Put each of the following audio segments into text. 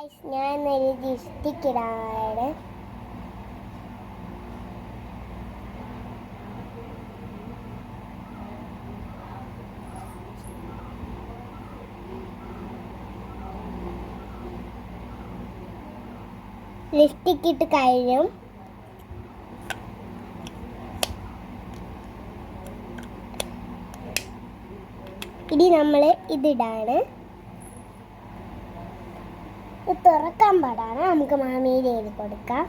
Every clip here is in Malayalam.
ഗൈസ്, ഞാൻ ഒരു ലിപ്സ്റ്റിക് ഇടാനാണ്. ലിപ്സ്റ്റിക് ഇട്ട് കഴിഞ്ഞു. ഇനി നമ്മൾ ഇതിടാണ്. ഇത് തുറക്കാൻ പാടാണ്. നമുക്ക് മാമിയുടെ എഴുതി കൊടുക്കാം.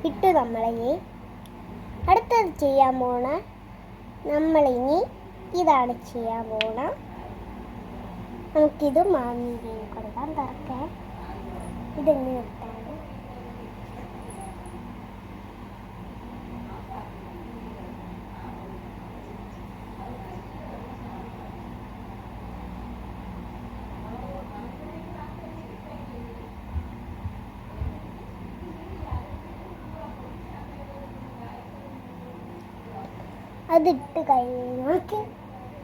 ഇട്ട് നമ്മളിനി അടുത്തത് ചെയ്യാൻ പോണ നമ്മളിനി ഇതാണ് ചെയ്യാൻ പോണ. നമുക്കിത് മാമിയുടെ കൊടുക്കാം. തുറക്കാൻ ഇതെങ്ങനെ ഇട്ടാണ് അതിട്ട് കഴിഞ്ഞ് നോക്കി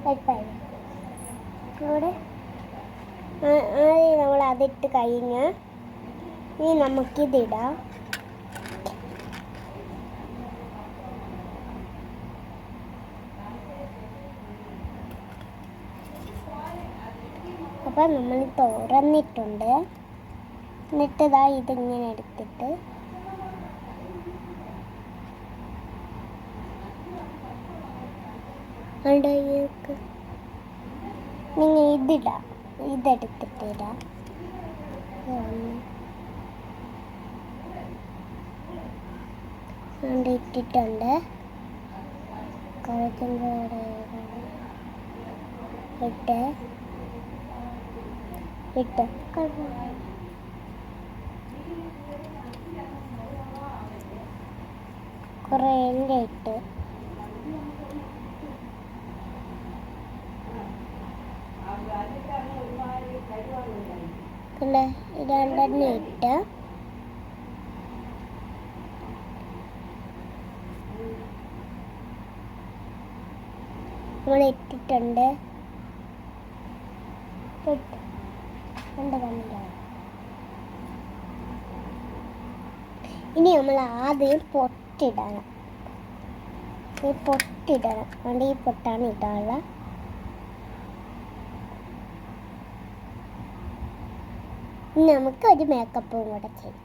വെട്ടായി ഇവിടെ നമ്മൾ അതിട്ട് കഴിഞ്ഞ് ഇനി നമുക്കിതിടാം. അപ്പം നമ്മൾ തുറന്നിട്ടുണ്ട്. എന്നിട്ട് ഇതാ ഇതിങ്ങനെ എടുത്തിട്ട് നിങ്ങൾ ഇതിടാം. ഇതെടുത്തിട്ടിടാം. ഇട്ടിട്ടുണ്ട്. കുറച്ചും കൂടെ ഇട്ട് കുറേ ഇട്ട് പിന്നെ രണ്ടെണ്ണം ഇട്ട് നമ്മൾ ഇട്ടിട്ടുണ്ട്. ഇനി നമ്മൾ ആദ്യം പൊട്ടിടണം. അതുകൊണ്ട് ഈ പൊട്ടാണ് ഇടാനുള്ള. ഇനി നമുക്ക് ഒരു മേക്കപ്പും കൂടെ ചെയ്യും.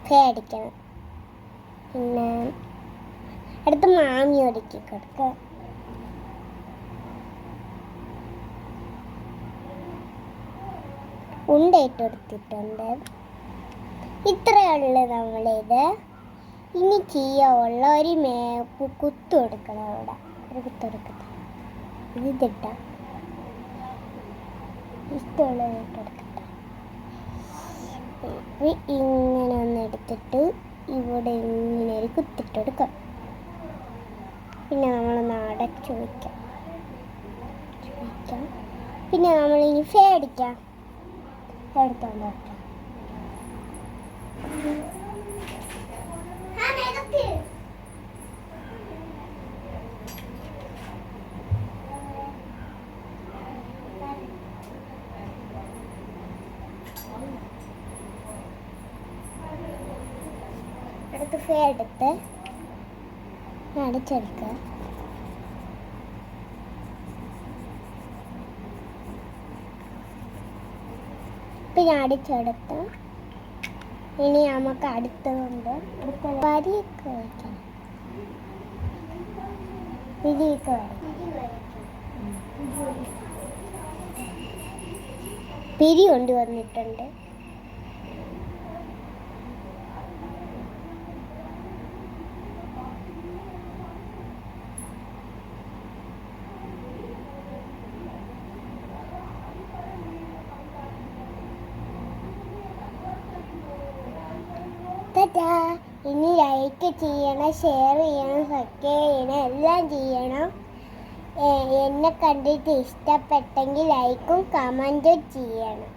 പേടിക്കണം. പിന്നെ അടുത്ത് മാമി ഒരുക്കി കൊടുക്കുക. ഉണ്ടയിട്ട് കൊടുത്തിട്ടുണ്ട്. ഇത്രയുള്ളൂ നമ്മളിത്. ഇനി ചെയ്യാനുള്ള ഒരു കുത്തു കൊടുക്കണം. അവിടെ ഒരു കുത്തു കൊടുക്കണം. ഇതിട്ടാം ഇഷ്ടമുള്ളത് ഇട്ട് കൊടുക്കട്ടെ. ഇങ്ങനെ ഒന്ന് എടുത്തിട്ട് ഇവിടെ ഇങ്ങനെ ഒരു കുത്തിട്ട് കൊടുക്കാം. പിന്നെ നമ്മളൊന്ന് അടച്ചു വയ്ക്കാം. പിന്നെ നമ്മളിനി ഫേടിക്കാം. എടുത്തോണ്ട് വയ്ക്കാം. അടുത്ത് ഫേടെടുത്ത് അടച്ചെടുക്കുക. പിന്നെ അടിച്ചെടുത്ത് ഇനി നമുക്ക് അടുത്തതുണ്ട്. വരിയൊക്കെ വയ്ക്കണം. വിരിയൊക്കെ പിരി കൊണ്ടുവന്നിട്ടുണ്ട്. ഇനി ലൈക്ക് ചെയ്യണം, ഷെയർ ചെയ്യണം, സബ്സ്ക്രൈബ് ചെയ്യണം, എല്ലാം ചെയ്യണം. എന്നെ കണ്ടിട്ട് ഇഷ്ടപ്പെട്ടെങ്കിൽ ലൈക്കും കമൻറ്റും ചെയ്യണം.